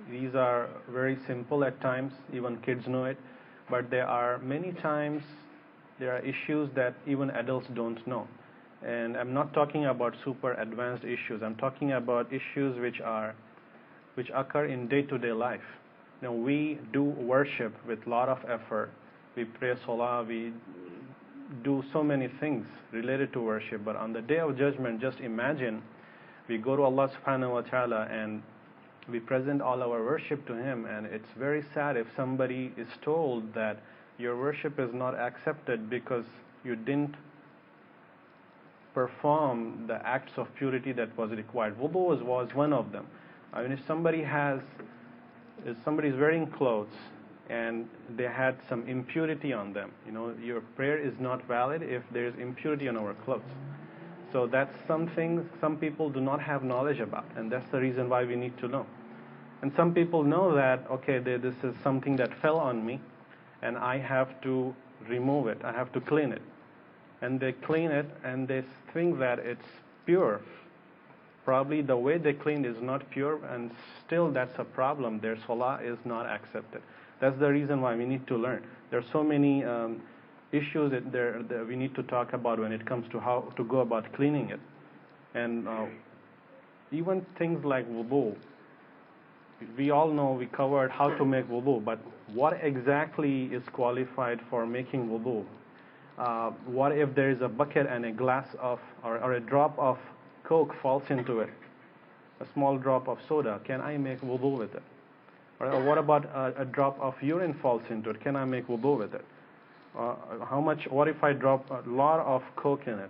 these are very simple at times, even kids know it, but there are many times there are issues that even adults don't know. And I'm not talking about super advanced issues. I'm talking about issues which occur in day-to-day life. We do worship with a lot of effort. We pray salah, we do so many things related to worship, but on the day of judgment, just imagine we go to Allah subhanahu wa ta'ala and we present all our worship to Him, and it's very sad if somebody is told that your worship is not accepted because you didn't perform the acts of purity that was required. Wudu was one of them. I mean, if somebody is wearing clothes and they had some impurity on them, your prayer is not valid if there's impurity on our clothes. So that's something some people do not have knowledge about, and that's the reason why we need to know. And some people know that, okay, this is something that fell on me, and I have to remove it, I have to clean it. And they clean it, and they think that it's pure. Probably the way they cleaned is not pure, and still that's a problem. Their salah is not accepted. That's the reason why we need to learn. There are so many issues that we need to talk about when it comes to how to go about cleaning it. And even things like wudu, we all know we covered how to make wudu, but what exactly is qualified for making wudu? What if there is a bucket and a glass of, or a drop of Coke falls into it, a small drop of soda, can I make wudu with it? Or what about a drop of urine falls into it, can I make wudu with it? What if I drop a lot of Coke in it,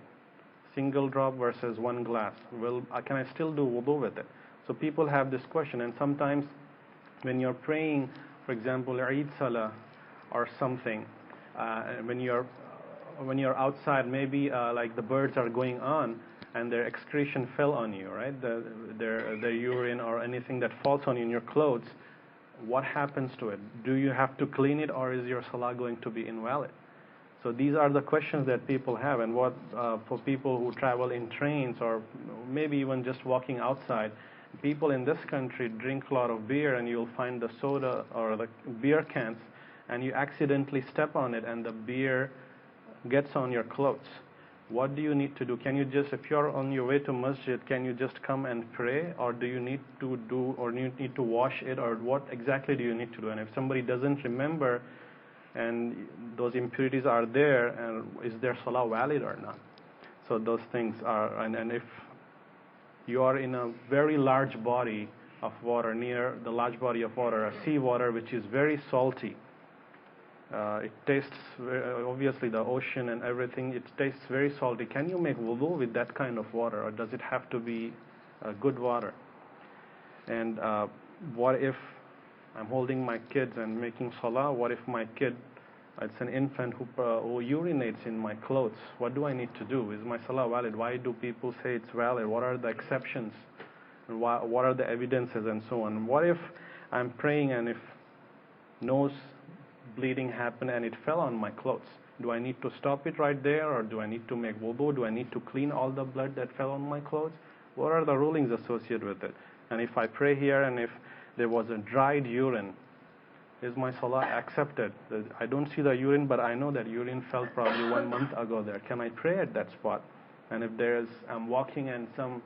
single drop versus one glass, can I still do wudu with it? So people have this question, and sometimes when you're praying, for example, Eid Salah or something, when you're outside, maybe like the birds are going on and their excretion fell on you, right? Their urine or anything that falls on you in your clothes, what happens to it? Do you have to clean it, or is your salah going to be invalid? So these are the questions that people have, and what for people who travel in trains or maybe even just walking outside, people in this country drink a lot of beer, and you'll find the soda or the beer cans, and you accidentally step on it and the beer gets on your clothes. What do you need to do? Can you just, if you're on your way to masjid, can you just come and pray, or do you need to need to wash it, or what exactly do you need to do? And if somebody doesn't remember and those impurities are there, and is their salah valid or not? So those things are, and if you are in a very large body of water, near the large body of water, a sea water which is very salty, it tastes, obviously the ocean and everything, it tastes very salty. Can you make wudu with that kind of water, or does it have to be good water? And what if I'm holding my kids and making salah? What if my kid, it's an infant who urinates in my clothes? What do I need to do? Is my salah valid? Why do people say it's valid? What are the exceptions? And what are the evidences, and so on? What if I'm praying and if nose bleeding happened and it fell on my clothes? Do I need to stop it right there, or do I need to make wudu? Do I need to clean all the blood that fell on my clothes? What are the rulings associated with it? And if I pray here and if there was a dried urine, is my salah accepted? I don't see the urine, but I know that urine fell probably 1 month ago there. Can I pray at that spot? And if I'm walking and some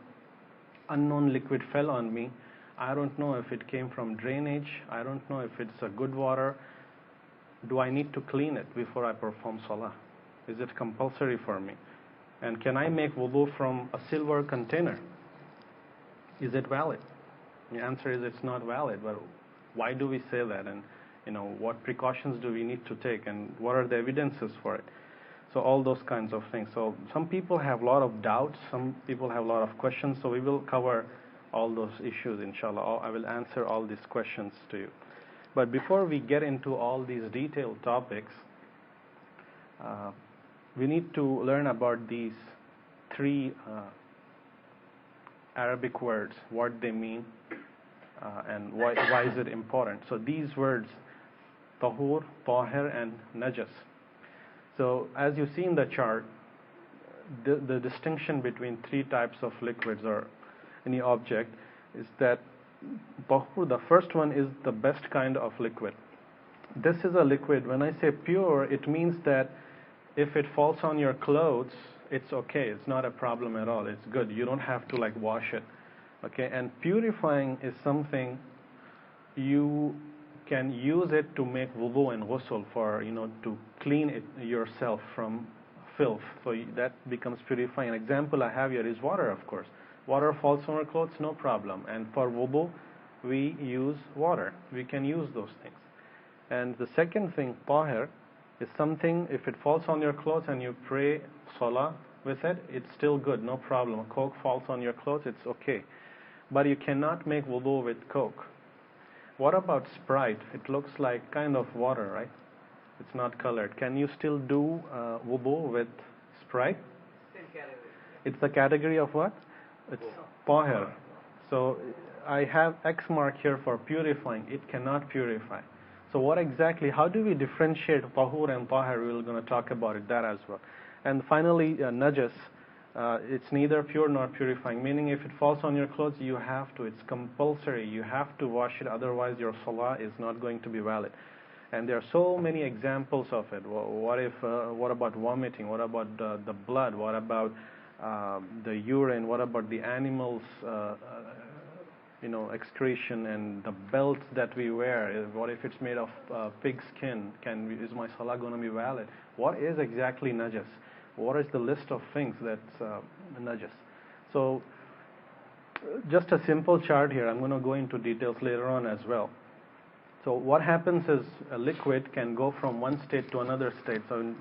unknown liquid fell on me, I don't know if it came from drainage, I don't know if it's a good water, do I need to clean it before I perform salah? Is it compulsory for me? And can I make wudu from a silver container? Is it valid? The answer is it's not valid. But why do we say that? And what precautions do we need to take, and what are the evidences for it? So all those kinds of things. So some people have a lot of doubts, some people have a lot of questions, so we will cover all those issues, inshallah. I will answer all these questions to you. But before we get into all these detailed topics, we need to learn about these three Arabic words, what they mean, and why is it important. So these words, tahur, tahir, and najas. So as you see in the chart, the distinction between three types of liquids or any object is that tahur, the first one is the best kind of liquid. This is a liquid. When I say pure, it means that if it falls on your clothes, it's okay. It's not a problem at all. It's good. You don't have to like wash it. Okay, and purifying is something you can use it to make wudu and ghusl for, to clean it yourself from filth. So that becomes purifying. An example I have here is water, of course. Water falls on our clothes, no problem. And for wudu, we use water. We can use those things. And the second thing, tahir, is something, if it falls on your clothes and you pray salah with it, it's still good, no problem. A coke falls on your clothes, it's okay. But you cannot make wudu with coke. What about Sprite? It looks like kind of water, right? It's not colored. Can you still do wudu with Sprite? It's the category of what? It's tahir. So I have X mark here for purifying. It cannot purify. So what exactly, how do we differentiate tahur and tahir? We're going to talk about it, that as well. And finally, najas. It's neither pure nor purifying, meaning if it falls on your clothes, you have to, it's compulsory, you have to wash it, otherwise your salah is not going to be valid. And there are so many examples of it. What about vomiting? What about the blood? What about the urine? What about the animals' excretion, and the belts that we wear? What if it's made of pig skin? Is my salah going to be valid? What is exactly najas? What is the list of things that's najas? So just a simple chart here. I'm going to go into details later on as well. So what happens is a liquid can go from one state to another state. So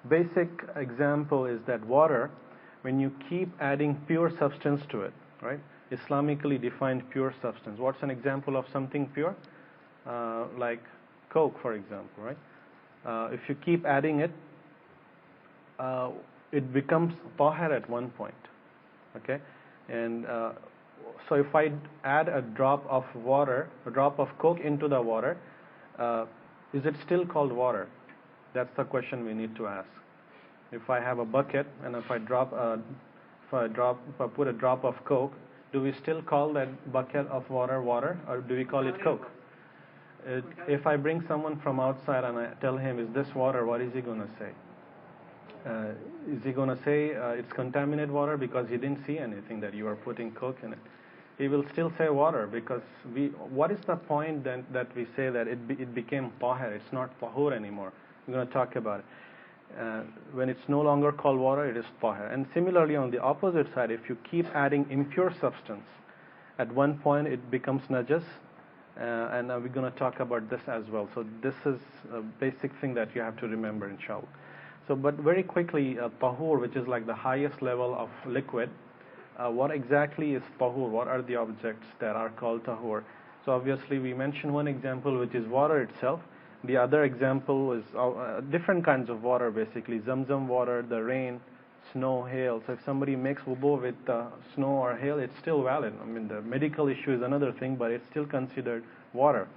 basic example is that water, when you keep adding pure substance to it, right? Islamically defined pure substance. What's an example of something pure? Like Coke, for example, right? If you keep adding it, it becomes tahir at one point. Okay? And so if I add a drop of water, a drop of Coke into the water, is it still called water? That's the question we need to ask. If I have a bucket and if I put a drop of Coke, do we still call that bucket of water water, or do we call it Coke? If I bring someone from outside and I tell him, is this water, what is he going to say? Is he going to say it's contaminated water because he didn't see anything that you are putting Coke in it? He will still say water, because what is the point then that we say that it became tahir? It's not tahur anymore. We're going to talk about it. When it's no longer called water, it is tahir. And similarly, on the opposite side, if you keep adding impure substance, at one point it becomes najas, and we're going to talk about this as well. So this is a basic thing that you have to remember, inshallah. So, but very quickly, tahur, which is like the highest level of liquid, what exactly is tahur? What are the objects that are called tahur? So obviously we mentioned one example, which is water itself. The other example is different kinds of water, basically Zamzam water, the rain, snow, hail. So if somebody makes wudu with snow or hail, it's still valid. I mean, the medical issue is another thing, but it's still considered water.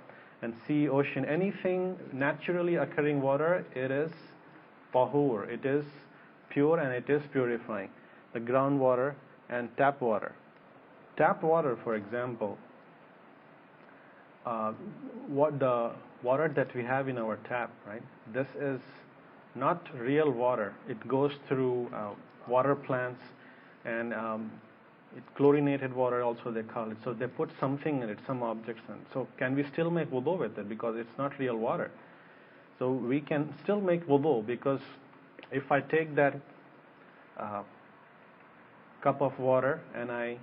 And sea, ocean, anything naturally occurring water, it is tahur. It is pure and it is purifying. The groundwater and tap water. Tap water, for example, what the water that we have in our tap, right? This is not real water. It goes through water plants, and chlorinated water also they call it. So they put something in it, some objects in it. So can we still make wudu with it, because it's not real water? So we can still make wudu, because if I take that cup of water and I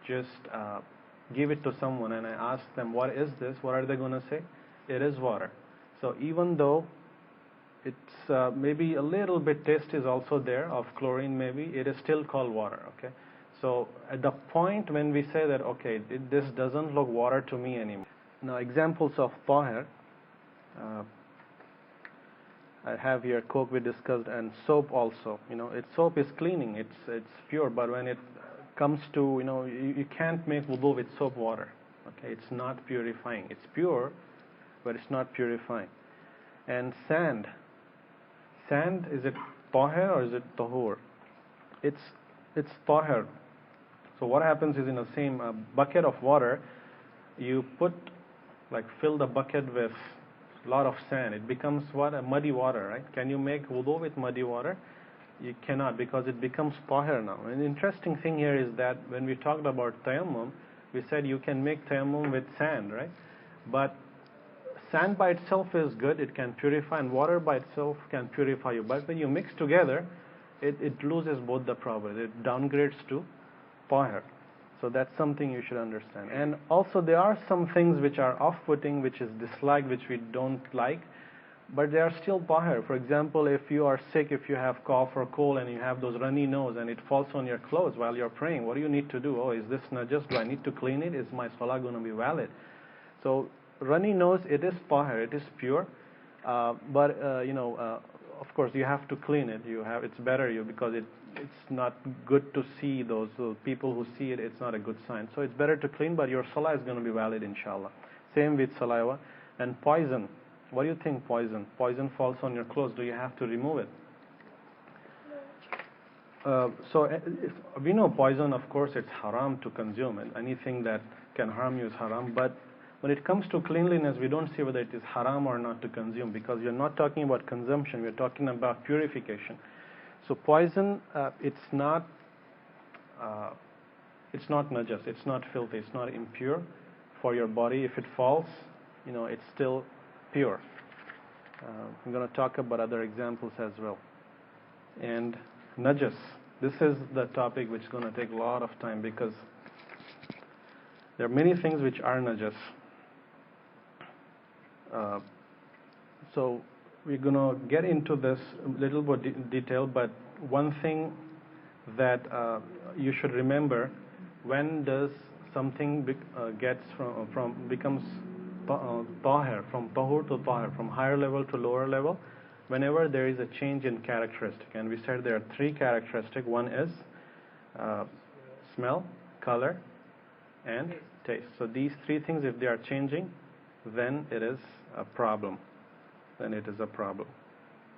just give it to someone and I ask them, what is this? What are they going to say? It is water. So even though it's maybe a little bit taste is also there of chlorine, maybe it is still called water. Okay. So at the point when we say that, okay, this doesn't look water to me anymore. Now examples of tahir. I have here Coke we discussed, and soap also. Soap is cleaning. It's pure, but when it comes to, you can't make wudu with soap water. Okay, it's not purifying. It's pure, but it's not purifying. And sand. Sand, is it tahir or is it tahur? It's tahir. So what happens is, in the same bucket of water, you put, like, fill the bucket with a lot of sand, it becomes what? A muddy water, right? Can you make wudu with muddy water? You cannot, because it becomes tahir now. And the interesting thing here is that when we talked about tayammum, we said you can make tayammum with sand, right? But sand by itself is good, it can purify, and water by itself can purify you. But when you mix together, it loses both the properties. It downgrades to tahir. So that's something you should understand. And also there are some things which are off-putting, which is disliked, which we don't like, but they are still tahir. For example, if you are sick, if you have cough or cold and you have those runny nose and it falls on your clothes while you're praying, what do you need to do? Oh, is this najas? Do I need to clean it? Is my salah going to be valid? So runny nose, it is tahir, it is pure, but of course you have to clean it. It's better because it's not good to see those people who see it. It's not a good sign. So it's better to clean, but your salah is going to be valid, inshallah. Same with saliva and poison. What do you think? Poison falls on your clothes. Do you have to remove it? So we know poison, of course, it's haram to consume, and anything that can harm you is haram. But when it comes to cleanliness, we don't see whether it is haram or not to consume, because we are not talking about consumption. We are talking about purification. So poison, it's not najas, it's not filthy, it's not impure for your body. If it falls, it's still pure. I'm going to talk about other examples as well. And najas, this is the topic which is going to take a lot of time, because there are many things which are najas. So we're going to get into this a little bit detail, but one thing that you should remember, when does something becomes tahir, from tahur to tahir, from higher level to lower level? Whenever there is a change in characteristic. And we said there are three characteristics. One is smell, color, and taste. So these three things, if they are changing, then it is a problem. Then it is a problem.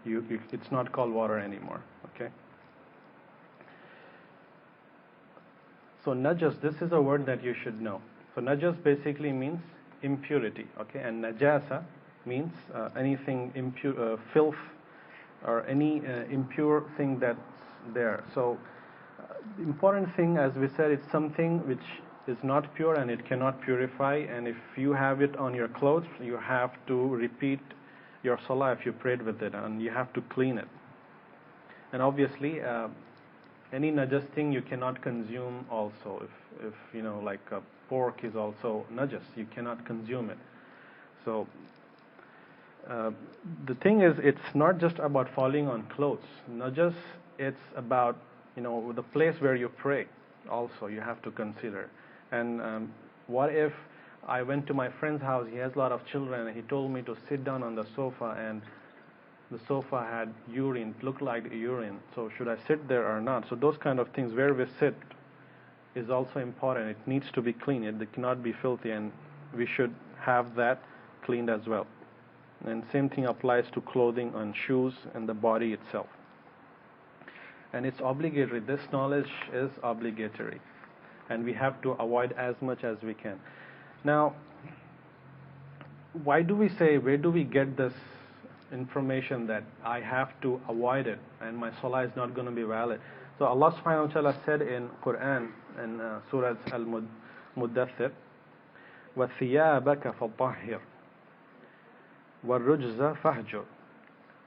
It's not called water anymore. Okay. So najas, this is a word that you should know. So najas basically means impurity. Okay, and najasa means anything impure, filth, or any impure thing that's there. So the important thing, as we said, it's something which is not pure and it cannot purify. And if you have it on your clothes, you have to repeat your salah if you prayed with it, and you have to clean it. And obviously, any najas thing you cannot consume also. If like pork is also najas, you cannot consume it. So the thing is, it's not just about falling on clothes. Najas, it's about the place where you pray also you have to consider. And what if I went to my friend's house, he has a lot of children, and he told me to sit down on the sofa, and the sofa had urine, looked like urine. So should I sit there or not? So those kind of things, where we sit is also important. It needs to be clean. It cannot be filthy, and we should have that cleaned as well. And same thing applies to clothing and shoes and the body itself. And it's obligatory. This knowledge is obligatory, and we have to avoid as much as we can. Now, why do we say, where do we get this information that I have to avoid it and my salah is not going to be valid? So Allah subhanahu wa ta'ala said in Qur'an, in Surah Al-Muddathir, وَثِيَابَكَ فَطَهِّرْ وَالرُّجْزَ فَهْجُرْ.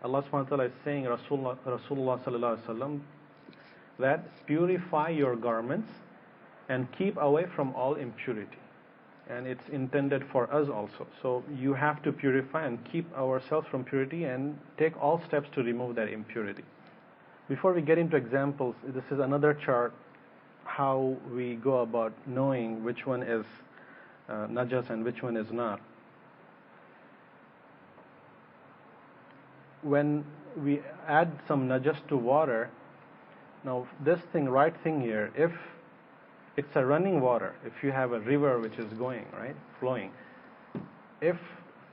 Allah subhanahu wa ta'ala is saying, Rasulullah sallallahu alaihi wasallam, that purify your garments and keep away from all impurity. And it's intended for us also. So you have to purify and keep ourselves from purity and take all steps to remove that impurity. Before we get into examples, this is another chart, how we go about knowing which one is najas and which one is not. When we add some najas to water, now this thing, right thing here, if it's a running water, if you have a river which is going, right, flowing, if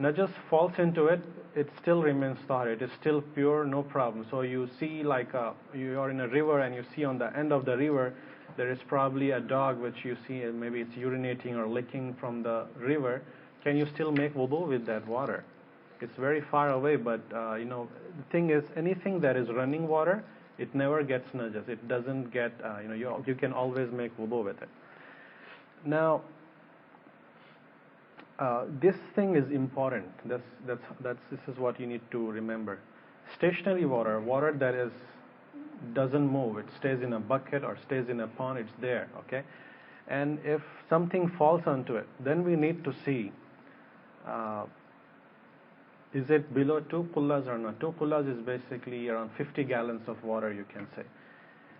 najas falls into it, it still remains tahir, it is still pure, no problem. So you see, like you are in a river and you see on the end of the river there is probably a dog which you see, maybe it's urinating or licking from the river. Can you still make wudu with that water? It's very far away, but the thing is, anything that is running water, it never gets najas. It doesn't get, you can always make wudu with it. Now, this thing is important. This is what you need to remember. Stationary water, water that doesn't move, it stays in a bucket or stays in a pond, it's there, okay? And if something falls onto it, then we need to see, is it below 2 kullas or not? 2 kullas is basically around 50 gallons of water, you can say.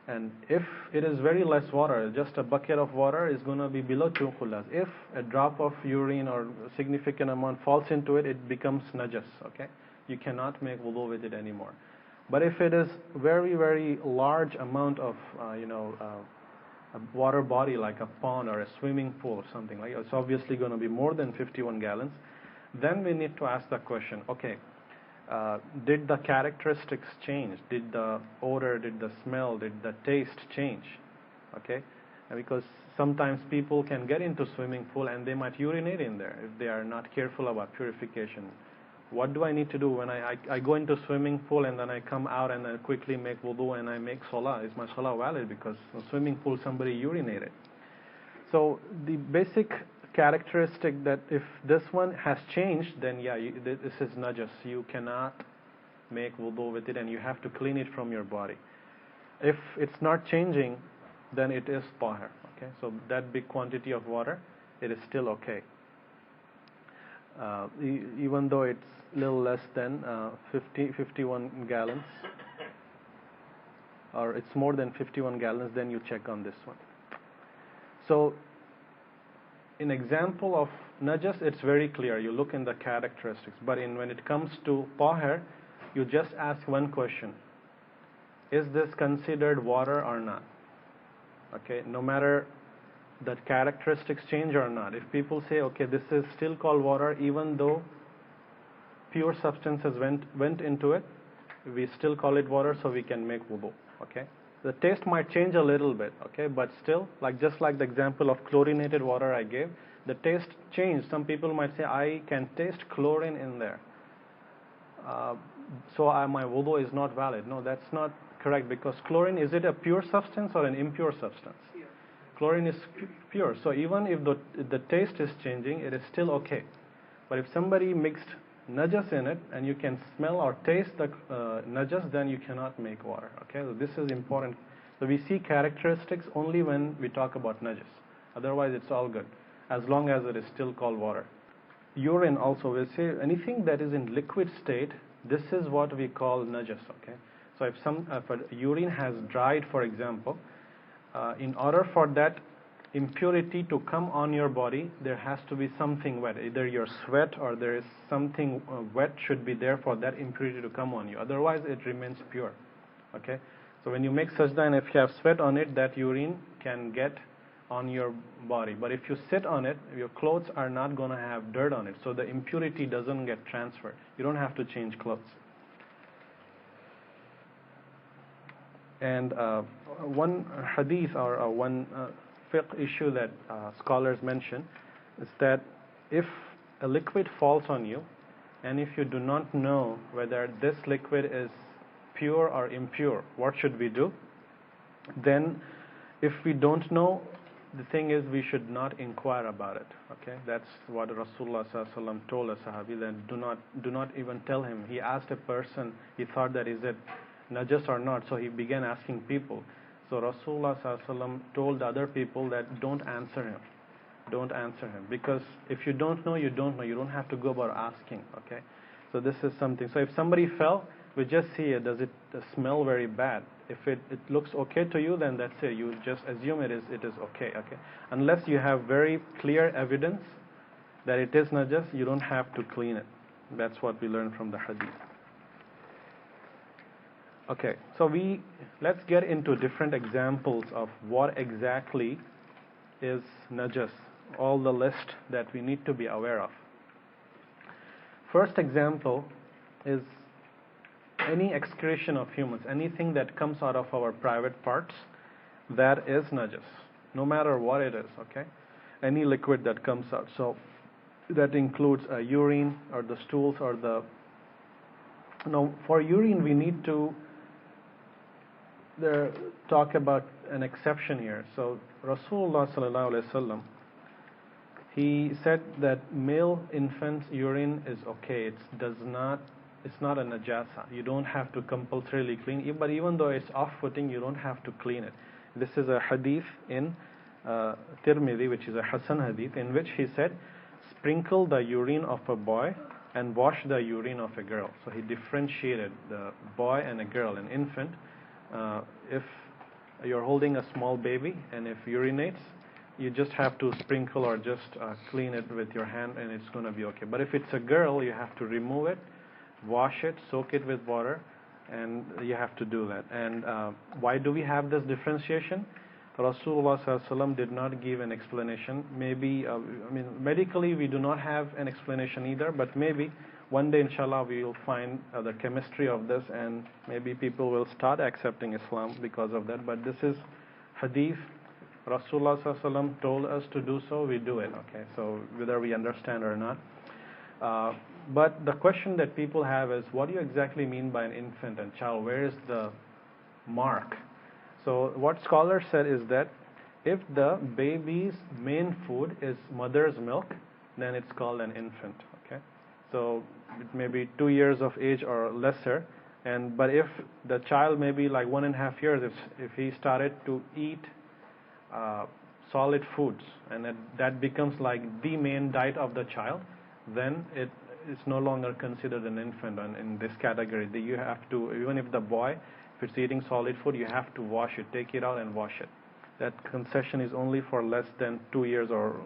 And if it is very less water, just a bucket of water is going to be below 2 kullas. If a drop of urine or a significant amount falls into it, it becomes najas, okay? You cannot make wudu with it anymore. But if it is very, very large amount of, a water body like a pond or a swimming pool or something like that, it's obviously going to be more than 51 gallons, then we need to ask the question, okay, did the characteristics change? Did the odor, did the smell, did the taste change? Okay? Because sometimes people can get into swimming pool and they might urinate in there if they are not careful about purification. What do I need to do when I go into swimming pool and then I come out and I quickly make wudu and I make salah? Is my salah valid? Because in a swimming pool somebody urinated. So the basic characteristic that if this one has changed, then yeah, this is najas. You cannot make wudu with it and you have to clean it from your body. If it's not changing, then it is tahir. Okay, so that big quantity of water, it is still okay. Even though it's a little less than 51 gallons, or it's more than 51 gallons, then you check on this one. So, in example of najas, it's very clear. You look in the characteristics. But when it comes to tahir, you just ask one question. Is this considered water or not? Okay, no matter that characteristics change or not. If people say, okay, this is still called water, even though pure substances went into it, we still call it water, so we can make wudu. Okay, the taste might change a little bit, okay, but still, just like the example of chlorinated water I gave, the taste changed. Some people might say, I can taste chlorine in there, so my wudu is not valid. No, that's not correct, because chlorine, is it a pure substance or an impure substance? Chlorine is pure, so even if the taste is changing, it is still okay. But if somebody mixed najas in it and you can smell or taste the najas, then you cannot make water. Okay, so this is important. So we see characteristics only when we talk about najas. Otherwise, it's all good, as long as it is still called water. Urine also, we say anything that is in liquid state, this is what we call najas. Okay, so if a urine has dried, for example, in order for that impurity to come on your body, there has to be something wet. Either your sweat or there is something wet should be there for that impurity to come on you. Otherwise, it remains pure. Okay? So when you make sajda and if you have sweat on it, that urine can get on your body. But if you sit on it, your clothes are not going to have dirt on it. So the impurity doesn't get transferred. You don't have to change clothes. And one hadith or one fiqh issue that scholars mention is that if a liquid falls on you and if you do not know whether this liquid is pure or impure, what should we do? Then if we don't know, the thing is we should not inquire about it. Okay, that's what Rasulullah ﷺ told a Sahabi, that do not even tell him. He asked a person, he thought that is it najas or not, so he began asking people. So Rasulullah ﷺ told other people that don't answer him. Don't answer him. Because if you don't know, you don't know. You don't have to go about asking. Okay? So this is something. So if somebody fell, we just see it. Does it smell very bad? If it looks okay to you, then that's it. You just assume it is okay. Okay? Unless you have very clear evidence that it is najas, you don't have to clean it. That's what we learn from the hadith. Okay, so let's get into different examples of what exactly is najas, all the list that we need to be aware of. First example is any excretion of humans, anything that comes out of our private parts, that is najas, no matter what it is, okay? Any liquid that comes out. So that includes urine or the stools or the... Now, for urine, we need to talk about an exception here. So Rasulullah sallallahu alaihi wasallam, he said that male infant's urine is okay. It's not a najasa. You don't have to compulsorily clean it, but even though it's off-putting, you don't have to clean it. This is a hadith in Tirmidhi, which is a Hasan hadith, in which he said, sprinkle the urine of a boy and wash the urine of a girl. So he differentiated the boy and a girl, an infant. If you're holding a small baby and if urinates, you just have to sprinkle or just clean it with your hand and it's going to be okay. But if it's a girl, you have to remove it, wash it, soak it with water, and you have to do that. And why do we have this differentiation? Rasulullah ﷺ did not give an explanation. Maybe, medically we do not have an explanation either, but maybe one day, inshallah, we will find the chemistry of this, and maybe people will start accepting Islam because of that. But this is hadith. Rasulullah ﷺ told us to do so, we do it, okay? So whether we understand or not. But the question that people have is, what do you exactly mean by an infant and child? Where is the mark? So what scholars said is that if the baby's main food is mother's milk, then it's called an infant, okay? So it may be 2 years of age or lesser, but if the child may be like 1.5 years, if he started to eat solid foods and that becomes like the main diet of the child, then it is no longer considered an infant in this category. You have to, even if the boy, if it's eating solid food, you have to wash it, take it out and wash it. That concession is only for less than 2 years or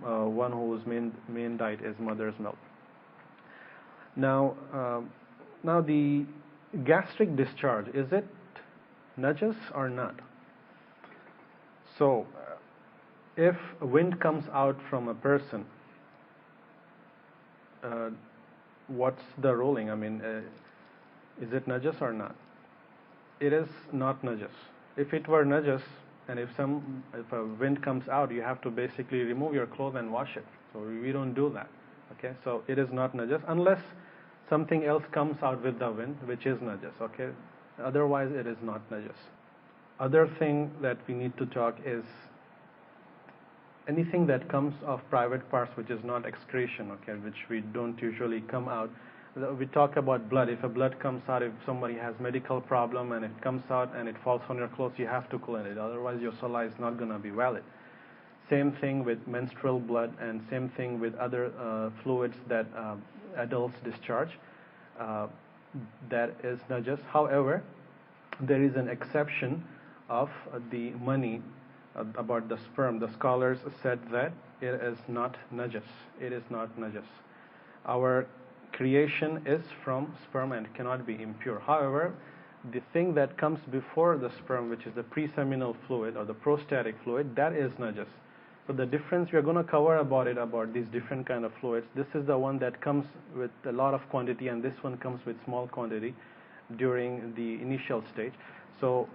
one whose main diet is mother's milk. Now the gastric discharge, is it najas or not? So if wind comes out from a person, what's the ruling? Is it najas or not? It is not najas. If it were najas, and if a wind comes out, you have to basically remove your clothes and wash it. So we don't do that. Okay, so it is not najas unless something else comes out with the wind, which is najas. Okay, otherwise it is not najas. Other thing that we need to talk is anything that comes off private parts which is not excretion, okay, which we don't usually come out. We talk about blood. If a blood comes out, if somebody has medical problem and it comes out and it falls on your clothes, you have to clean it. Otherwise your salah is not going to be valid. Same thing with menstrual blood, and same thing with other fluids that adults discharge. That is najas. However, there is an exception of the money about the sperm. The scholars said that it is not najas. It is not najas. Our creation is from sperm and cannot be impure. However, the thing that comes before the sperm, which is the preseminal fluid or the prostatic fluid, that is najas. So the difference, we are going to cover about these different kind of fluids. This is the one that comes with a lot of quantity, and this one comes with small quantity during the initial stage. So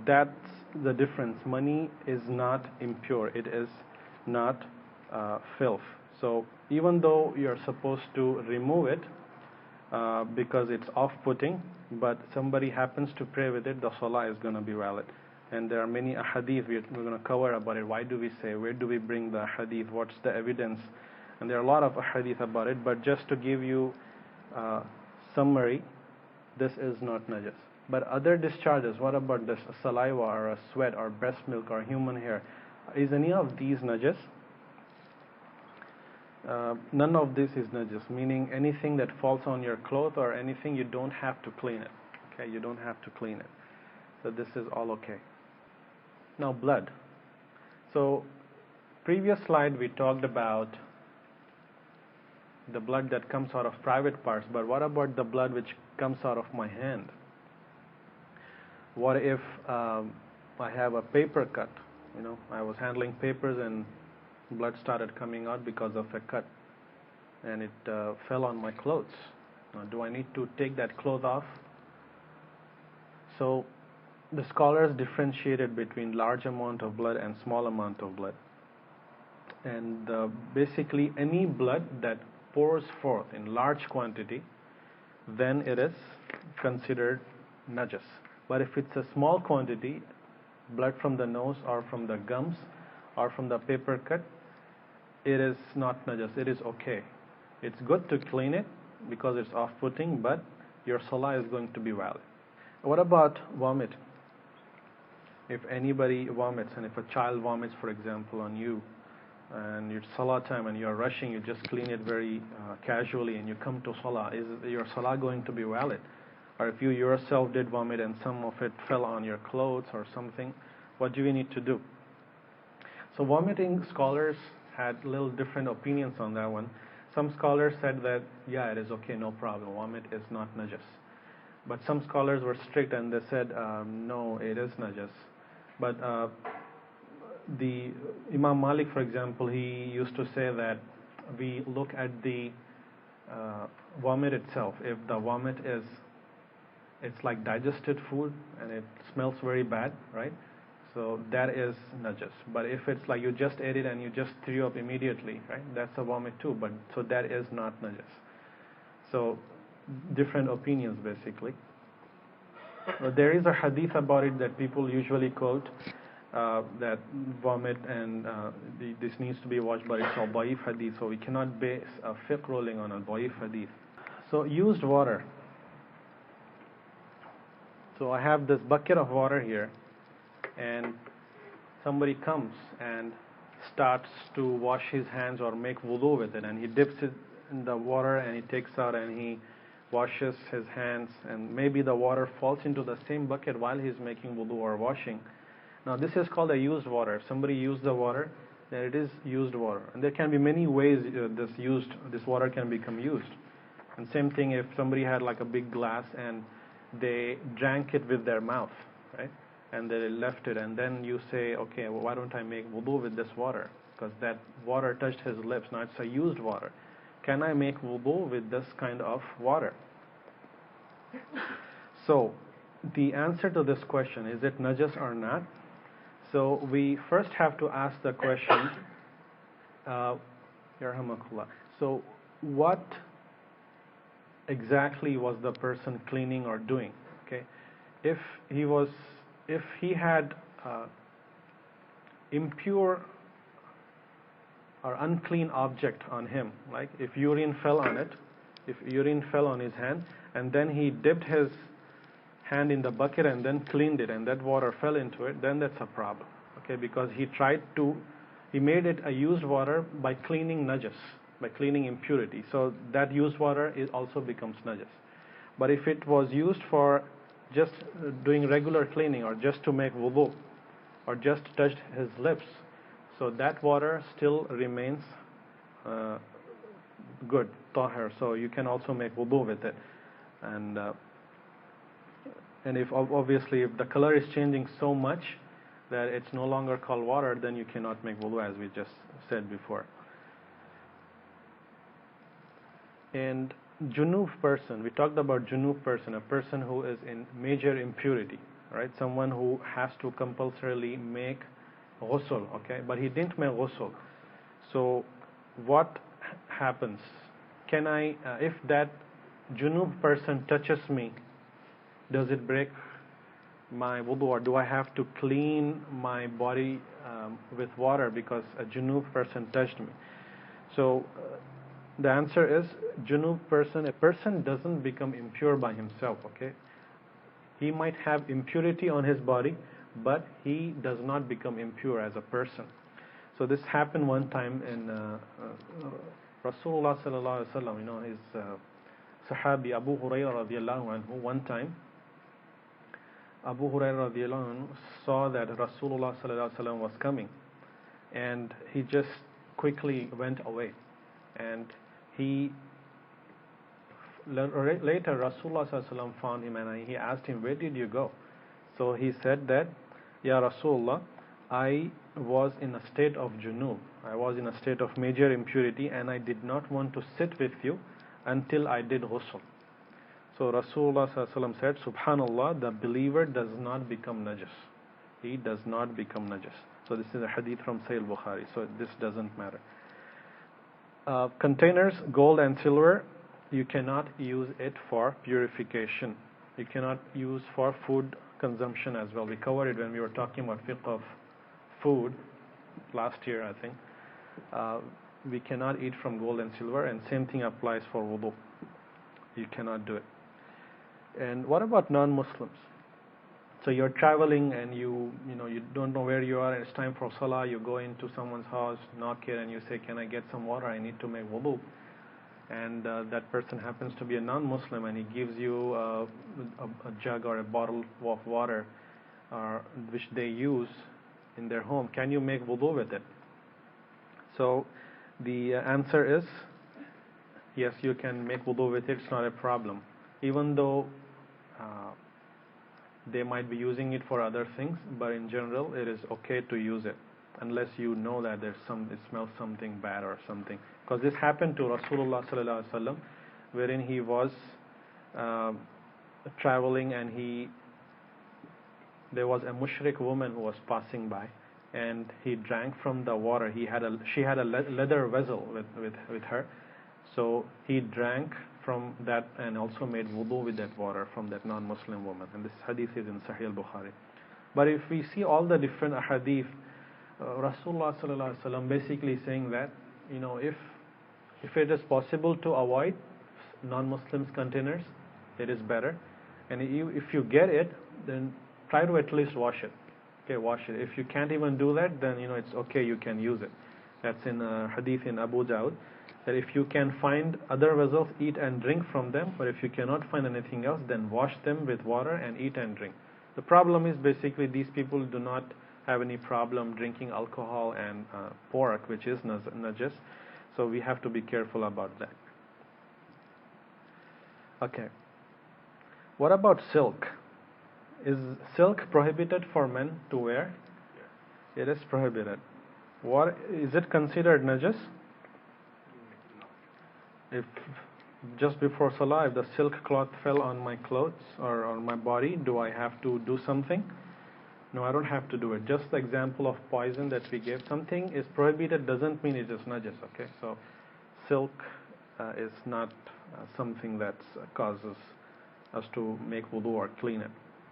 that's the difference. Money is not impure. It is not filth. So even though you're supposed to remove it because it's off-putting, but somebody happens to pray with it, the salah is going to be valid. And there are many ahadith we're going to cover about it. Why do we say? Where do we bring the hadith? What's the evidence? And there are a lot of ahadith about it. But just to give you a summary, this is not najas. But other discharges, what about this saliva or a sweat or breast milk or human hair? Is any of these najas? None of this is najas, meaning anything that falls on your cloth or anything, you don't have to clean it. Okay, you don't have to clean it. So this is all okay. Now blood. So previous slide we talked about the blood that comes out of private parts, but what about the blood which comes out of my hand? What if I have a paper cut? I was handling papers and blood started coming out because of a cut, and it fell on my clothes. Now, do I need to take that cloth off? So the scholars differentiated between large amount of blood and small amount of blood. And basically any blood that pours forth in large quantity, then it is considered najas. But if it's a small quantity, blood from the nose or from the gums or from the paper cut, it is not najas, it is okay. It's good to clean it because it's off-putting, but your salah is going to be valid. What about vomit? If anybody vomits, and if a child vomits, for example, on you, and it's salah time and you're rushing, you just clean it very casually and you come to salah, is your salah going to be valid? Or if you yourself did vomit and some of it fell on your clothes or something, what do you need to do? So vomiting, scholars had little different opinions on that one. Some scholars said that, yeah, it is okay, no problem, vomit is not najas. But some scholars were strict and they said, no, it is najas. But the Imam Malik, for example, he used to say that we look at the vomit itself. If the vomit is, it's like digested food and it smells very bad, right? So that is najas. But if it's like you just ate it and you just threw up immediately, right? That's a vomit too. But so that is not najas. So different opinions basically. There is a hadith about it that people usually quote, that vomit and this needs to be washed, but it's a da'if hadith, so we cannot base a fiqh ruling on a da'if hadith. So used water. So I have this bucket of water here, and somebody comes and starts to wash his hands or make wudu with it, and he dips it in the water and he takes out and he washes his hands, and maybe the water falls into the same bucket while he's making wudu or washing. Now this is called a used water. If somebody used the water, then it is used water. And there can be many ways this water can become used. And same thing if somebody had like a big glass and they drank it with their mouth, right? And they left it, and then you say, okay, well, why don't I make wudu with this water? Because that water touched his lips. Now it's a used water. Can I make wudu with this kind of water? So the answer to this question, is it najas or not? So we first have to ask the question, yarhamakullah. So what exactly was the person cleaning or doing? Okay, if he had impure or unclean object on him, like if urine fell on it, if urine fell on his hand, and then he dipped his hand in the bucket and then cleaned it, and that water fell into it, then that's a problem. Okay, because he made it a used water by cleaning najas, by cleaning impurity. So that used water also becomes najas. But if it was used for just doing regular cleaning or just to make wudu or just touched his lips, so that water still remains good, tahir. So you can also make wudu with it. And if obviously if the color is changing so much that it's no longer called water, then you cannot make wudu, as we just said before. And junub person, we talked about junub person, a person who is in major impurity, right? Someone who has to compulsorily make ghusl, okay? But he didn't make ghusl. So what happens? Can I, if that junub person touches me, does it break my wudu, or do I have to clean my body with water because a junub person touched me? So the answer is junub person, a person doesn't become impure by himself, okay? He might have impurity on his body, but he does not become impure as a person. So this happened one time in Rasulullah sallallahu alaihi wasallam, you know, his Sahabi Abu Hurairah radiallahu anhu, one time Abu Hurairah radiallahu anhu saw that Rasulullah sallallahu alaihi wasallam was coming, and he just quickly went away. And he later Rasulullah sallallahu alaihi wasallam found him, and he asked him, where did you go? So he said that, Ya Rasulullah, I was in a state of junub, I was in a state of major impurity, and I did not want to sit with you until I did ghusl. So Rasulullah ﷺ said, Subhanallah, the believer does not become najas. He does not become najas. So this is a hadith from Sahih Bukhari. So this doesn't matter. Containers, gold and silver, you cannot use it for purification. You cannot use for food consumption as well. We covered it when we were talking about fiqh of food last year, I think. We cannot eat from gold and silver, and same thing applies for wudu. You cannot do it. And what about non-Muslims? So you're traveling and you don't know where you are, and it's time for salah. You go into someone's house, knock it, and you say, "Can I get some water? I need to make wudu." And that person happens to be a non-Muslim, and he gives you a jug or a bottle of water, which they use in their home. Can you make wudu with it? So the answer is yes, you can make wudu with it. It's not a problem, even though they might be using it for other things, but in general it is okay to use it unless you know that it smells something bad or something. Because this happened to Rasulullah sallallahu alaihi wasallam, wherein he was traveling, and there was a mushrik woman who was passing by, and he drank from the water. She had a leather vessel with her, so he drank from that and also made wudu with that water from that non-Muslim woman. And this hadith is in Sahih Bukhari. But if we see all the different hadith, Rasulullah sallallahu alaihi wasallam basically saying that if it is possible to avoid non-Muslims containers, it is better. And if you get it, then try to at least wash it. Okay, wash it. If you can't even do that, then it's okay, you can use it. That's in hadith in Abu Dawud, that if you can find other vessels, eat and drink from them. But if you cannot find anything else, then wash them with water and eat and drink. The problem is basically these people do not have any problem drinking alcohol and pork, which is najas. So we have to be careful about that. Okay. What about silk? Is silk prohibited for men to wear? It is prohibited. What is it considered najas? If just before salah, if the silk cloth fell on my clothes or on my body, do I have to do something? No, I don't have to do it. Just the example of poison that we gave. Something is prohibited doesn't mean it is najas. Okay, so silk is not something that causes us to make wudu or clean it.